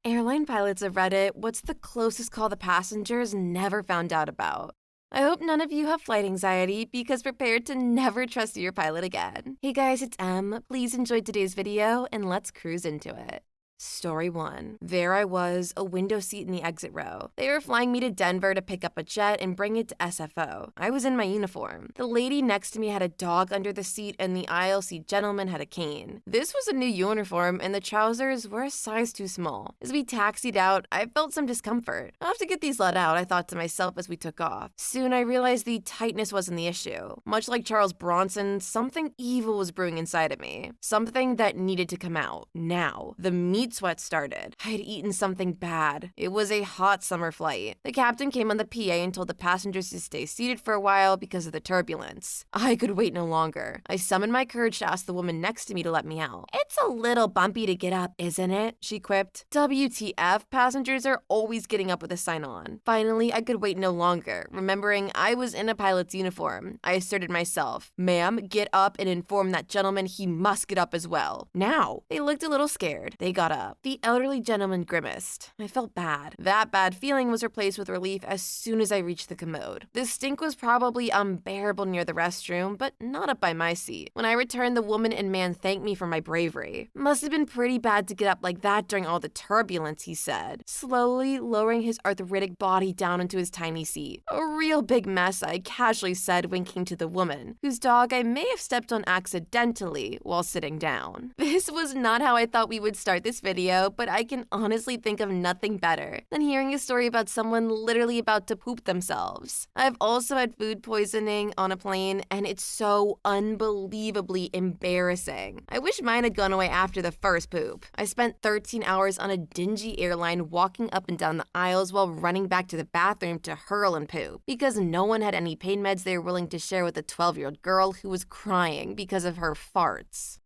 Airline pilots of Reddit, what's the closest call the passengers never found out about? I hope none of you have flight anxiety because prepare to never trust your pilot again. Hey guys, it's Em. Please enjoy today's video and let's cruise into it. Story 1. There I was, a window seat in the exit row. They were flying me to Denver to pick up a jet and bring it to SFO. I was in my uniform. The lady next to me had a dog under the seat and the aisle seat gentleman had a cane. This was a new uniform and the trousers were a size too small. As we taxied out, I felt some discomfort. I'll have to get these let out, I thought to myself as we took off. Soon I realized the tightness wasn't the issue. Much like Charles Bronson, something evil was brewing inside of me. Something that needed to come out. Now. The meat sweat started. I had eaten something bad. It was a hot summer flight. The captain came on the PA and told the passengers to stay seated for a while because of the turbulence. I could wait no longer. I summoned my courage to ask the woman next to me to let me out. "It's a little bumpy to get up, isn't it?" she quipped. WTF, passengers are always getting up with a sign on. Finally, I could wait no longer. Remembering I was in a pilot's uniform, I asserted myself. "Ma'am, get up and inform that gentleman he must get up as well. Now." They looked a little scared. They got up. The elderly gentleman grimaced. I felt bad. That bad feeling was replaced with relief as soon as I reached the commode. The stink was probably unbearable near the restroom, but not up by my seat. When I returned, the woman and man thanked me for my bravery. "Must have been pretty bad to get up like that during all the turbulence," he said, slowly lowering his arthritic body down into his tiny seat. "A real big mess," I casually said, winking to the woman, whose dog I may have stepped on accidentally while sitting down. This was not how I thought we would start this video, but I can honestly think of nothing better than hearing a story about someone literally about to poop themselves. I've also had food poisoning on a plane, and it's so unbelievably embarrassing. I wish mine had gone away after the first poop. I spent 13 hours on a dingy airline walking up and down the aisles while running back to the bathroom to hurl and poop, because no one had any pain meds they were willing to share with a 12-year-old girl who was crying because of her farts.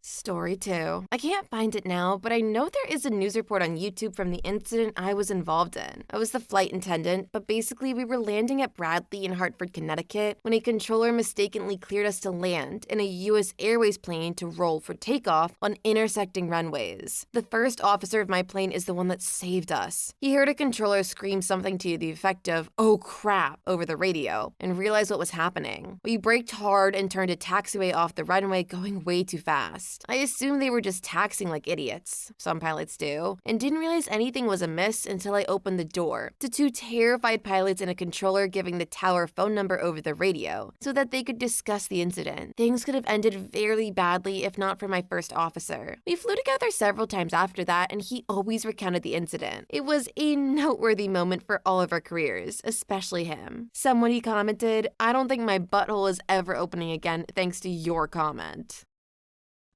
Story 2. I can't find it now, but I know there is a news report on YouTube from the incident I was involved in. I was the flight attendant, but basically we were landing at Bradley in Hartford, Connecticut, when a controller mistakenly cleared us to land in a U.S. Airways plane to roll for takeoff on intersecting runways. The first officer of my plane is the one that saved us. He heard a controller scream something to the effect of, "Oh crap," over the radio, and realized what was happening. We braked hard and turned a taxiway off the runway going way too fast. I assumed they were just taxiing like idiots. Some pilots do. And didn't realize anything was amiss until I opened the door to two terrified pilots and a controller giving the tower phone number over the radio so that they could discuss the incident. Things could have ended very badly if not for my first officer. We flew together several times after that, and he always recounted the incident. It was a noteworthy moment for all of our careers, especially him. Somebody commented, "I don't think my butthole is ever opening again thanks to your comment."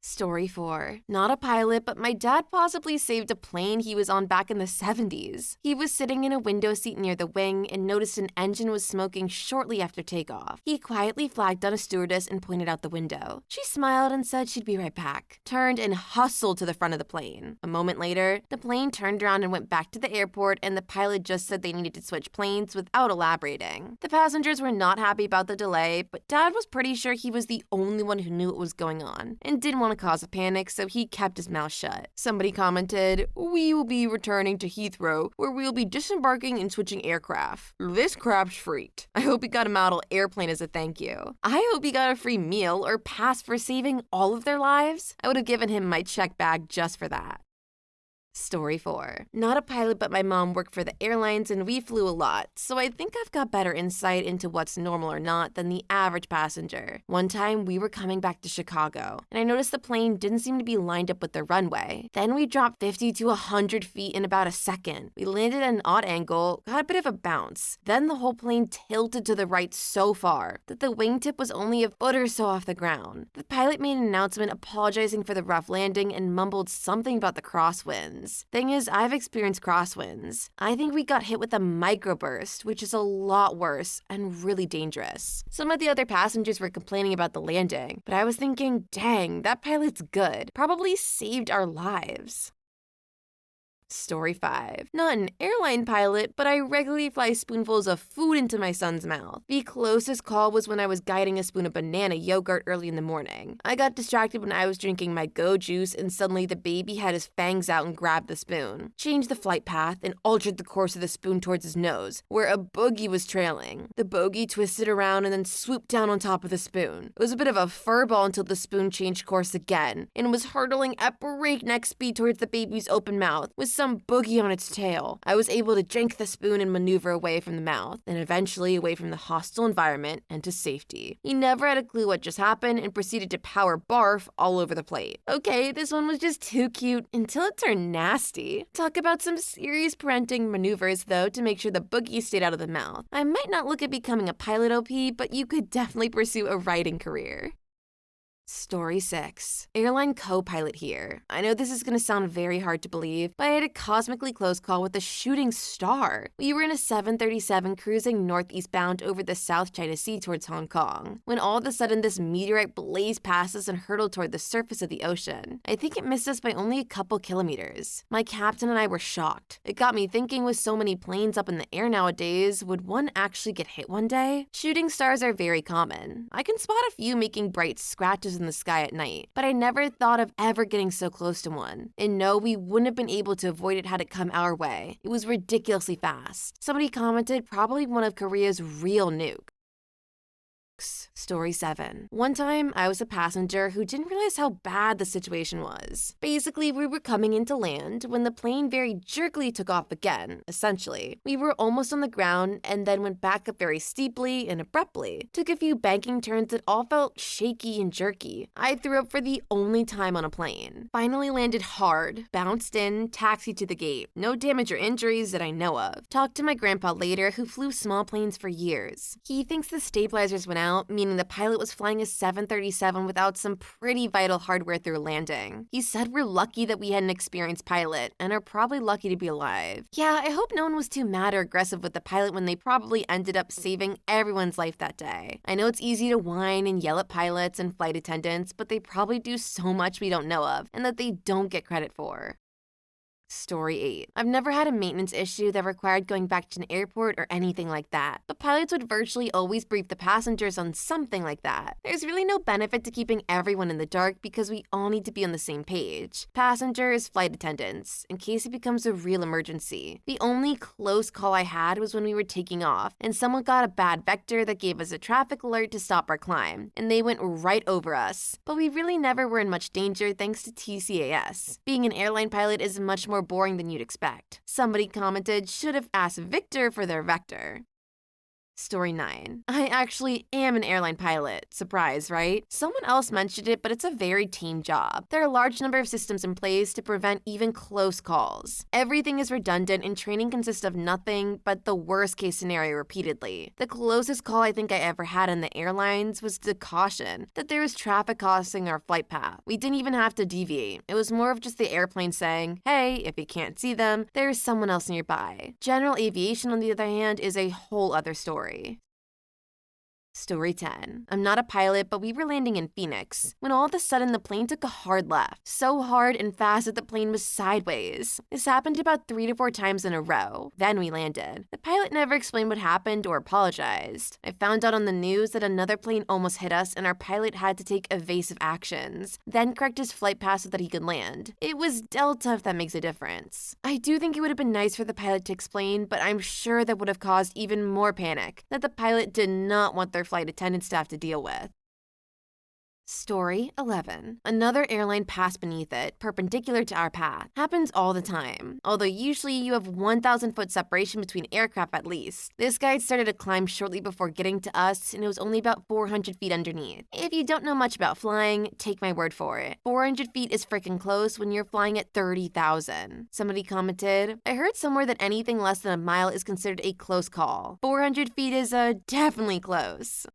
Story 4. Not a pilot, but my dad possibly saved a plane he was on back in the 70s. He was sitting in a window seat near the wing and noticed an engine was smoking shortly after takeoff. He quietly flagged on a stewardess and pointed out the window. She smiled and said she'd be right back, turned and hustled to the front of the plane. A moment later, the plane turned around and went back to the airport, and the pilot just said they needed to switch planes without elaborating. The passengers were not happy about the delay, but Dad was pretty sure he was the only one who knew what was going on and didn't want to cause a panic, so he kept his mouth shut. Somebody commented, "We will be returning to Heathrow, where we will be disembarking and switching aircraft. This crap's freaked. I hope he got a model airplane as a thank you. I hope he got a free meal or pass for saving all of their lives. I would have given him my check bag just for that." Story 4. Not a pilot, but my mom worked for the airlines and we flew a lot, so I think I've got better insight into what's normal or not than the average passenger. One time, we were coming back to Chicago, and I noticed the plane didn't seem to be lined up with the runway. Then we dropped 50 to 100 feet in about a second. We landed at an odd angle, got a bit of a bounce. Then the whole plane tilted to the right so far that the wingtip was only a foot or so off the ground. The pilot made an announcement apologizing for the rough landing and mumbled something about the crosswinds. Thing is, I've experienced crosswinds. I think we got hit with a microburst, which is a lot worse and really dangerous. Some of the other passengers were complaining about the landing, but I was thinking, dang, that pilot's good. Probably saved our lives. Story 5. Not an airline pilot, but I regularly fly spoonfuls of food into my son's mouth. The closest call was when I was guiding a spoon of banana yogurt early in the morning. I got distracted when I was drinking my Go juice, and suddenly the baby had his fangs out and grabbed the spoon, changed the flight path, and altered the course of the spoon towards his nose, where a boogie was trailing. The bogey twisted around and then swooped down on top of the spoon. It was a bit of a furball until the spoon changed course again, and was hurtling at breakneck speed towards the baby's open mouth, with some boogie on its tail. I was able to drink the spoon and maneuver away from the mouth, and eventually away from the hostile environment and to safety. He never had a clue what just happened and proceeded to power barf all over the plate. Okay, this one was just too cute until it turned nasty. Talk about some serious parenting maneuvers, though, to make sure the boogie stayed out of the mouth. I might not look at becoming a pilot OP, but you could definitely pursue a writing career. Story 6. Airline co-pilot here. I know this is going to sound very hard to believe, but I had a cosmically close call with a shooting star. We were in a 737 cruising northeastbound over the South China Sea towards Hong Kong, when all of a sudden this meteorite blazed past us and hurtled toward the surface of the ocean. I think it missed us by only a couple kilometers. My captain and I were shocked. It got me thinking, with so many planes up in the air nowadays, would one actually get hit one day? Shooting stars are very common. I can spot a few making bright scratches in the sky at night, but I never thought of ever getting so close to one. And no, we wouldn't have been able to avoid it had it come our way. It was ridiculously fast. Somebody commented, probably one of Korea's real nukes. Story 7. One time, I was a passenger who didn't realize how bad the situation was. Basically, we were coming into land when the plane very jerkily took off again, essentially. We were almost on the ground and then went back up very steeply and abruptly. Took a few banking turns that all felt shaky and jerky. I threw up for the only time on a plane. Finally landed hard, bounced in, taxied to the gate. No damage or injuries that I know of. Talked to my grandpa later, who flew small planes for years. He thinks the stabilizers went out, meaning the pilot was flying a 737 without some pretty vital hardware through landing. He said we're lucky that we had an experienced pilot, and are probably lucky to be alive. Yeah, I hope no one was too mad or aggressive with the pilot when they probably ended up saving everyone's life that day. I know it's easy to whine and yell at pilots and flight attendants, but they probably do so much we don't know of, and that they don't get credit for. Story 8. I've never had a maintenance issue that required going back to an airport or anything like that, but pilots would virtually always brief the passengers on something like that. There's really no benefit to keeping everyone in the dark because we all need to be on the same page. Passengers, flight attendants, in case it becomes a real emergency. The only close call I had was when we were taking off, and someone got a bad vector that gave us a traffic alert to stop our climb, and they went right over us. But we really never were in much danger thanks to TCAS. Being an airline pilot is much more boring than you'd expect. Somebody commented, should have asked Victor for their vector. Story 9. I actually am an airline pilot. Surprise, right? Someone else mentioned it, but it's a very team job. There are a large number of systems in place to prevent even close calls. Everything is redundant and training consists of nothing but the worst case scenario repeatedly. The closest call I think I ever had in the airlines was to caution that there was traffic crossing our flight path. We didn't even have to deviate. It was more of just the airplane saying, hey, if you can't see them, there's someone else nearby. General aviation, on the other hand, is a whole other story. Story 10. I'm not a pilot, but we were landing in Phoenix when all of a sudden the plane took a hard left. So hard and fast that the plane was sideways. This happened about 3 to 4 times in a row. Then we landed. The pilot never explained what happened or apologized. I found out on the news that another plane almost hit us and our pilot had to take evasive actions, then correct his flight path so that he could land. It was Delta, if that makes a difference. I do think it would have been nice for the pilot to explain, but I'm sure that would have caused even more panic that the pilot did not want their flight attendant staff to deal with. Story 11. Another airline passed beneath it, perpendicular to our path. Happens all the time. Although usually you have 1,000-foot separation between aircraft at least. This guy started to climb shortly before getting to us, and it was only about 400 feet underneath. If you don't know much about flying, take my word for it. 400 feet is freaking close when you're flying at 30,000. Somebody commented, I heard somewhere that anything less than a mile is considered a close call. 400 feet is definitely close.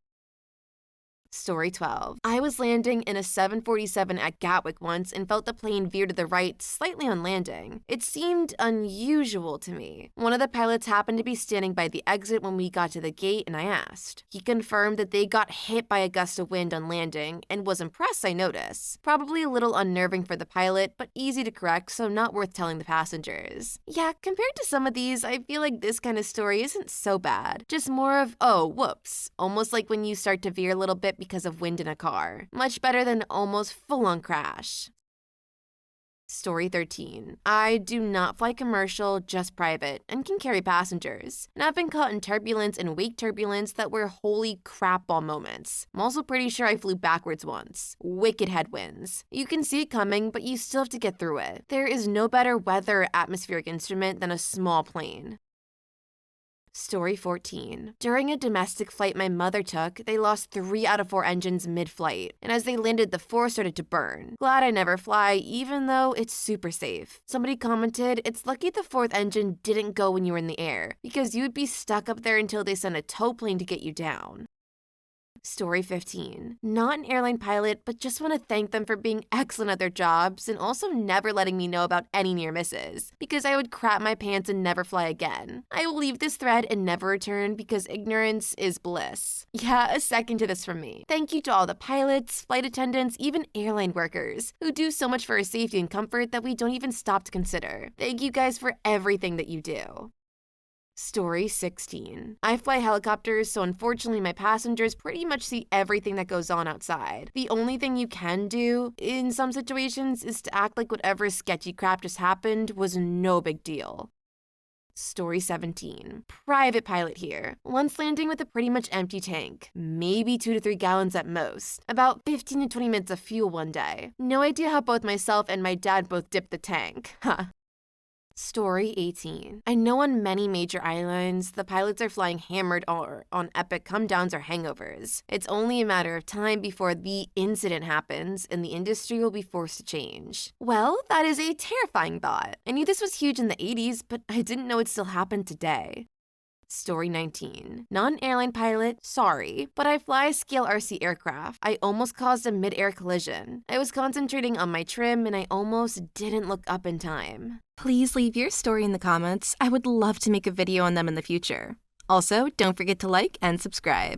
Story 12. I was landing in a 747 at Gatwick once and felt the plane veer to the right slightly on landing. It seemed unusual to me. One of the pilots happened to be standing by the exit when we got to the gate, and I asked. He confirmed that they got hit by a gust of wind on landing and was impressed, I noticed. Probably a little unnerving for the pilot, but easy to correct, so not worth telling the passengers. Yeah, compared to some of these, I feel like this kind of story isn't so bad. Just more of, oh, whoops. Almost like when you start to veer a little bit because of wind in a car. Much better than almost full-on crash. Story 13. I do not fly commercial, just private, and can carry passengers. And I've been caught in turbulence and wake turbulence that were holy crapball moments. I'm also pretty sure I flew backwards once. Wicked headwinds. You can see it coming, but you still have to get through it. There is no better weather or atmospheric instrument than a small plane. Story 14. During a domestic flight my mother took, they lost 3 out of 4 engines mid-flight, and as they landed, the 4th started to burn. Glad I never fly, even though it's super safe. Somebody commented, it's lucky the 4th engine didn't go when you were in the air, because you would be stuck up there until they sent a tow plane to get you down. Story 15. Not an airline pilot, but just want to thank them for being excellent at their jobs and also never letting me know about any near misses, because I would crap my pants and never fly again. I will leave this thread and never return because ignorance is bliss. Yeah, a second to this from me. Thank you to all the pilots, flight attendants, even airline workers, who do so much for our safety and comfort that we don't even stop to consider. Thank you guys for everything that you do. Story 16. I fly helicopters, so unfortunately my passengers pretty much see everything that goes on outside. The only thing you can do, in some situations, is to act like whatever sketchy crap just happened was no big deal. Story 17. Private pilot here. Once landing with a pretty much empty tank. Maybe 2 to 3 gallons at most. About 15 to 20 minutes of fuel one day. No idea how both myself and my dad both dipped the tank. Huh. Story 18. I know on many major islands, the pilots are flying hammered or on epic come-downs or hangovers. It's only a matter of time before the incident happens and the industry will be forced to change. Well, that is a terrifying thought. I knew this was huge in the 80s, but I didn't know it still happened today. Story 19. Not an airline pilot, sorry, but I fly scale RC aircraft. I almost caused a mid-air collision. I was concentrating on my trim and I almost didn't look up in time. Please leave your story in the comments. I would love to make a video on them in the future. Also, don't forget to like and subscribe.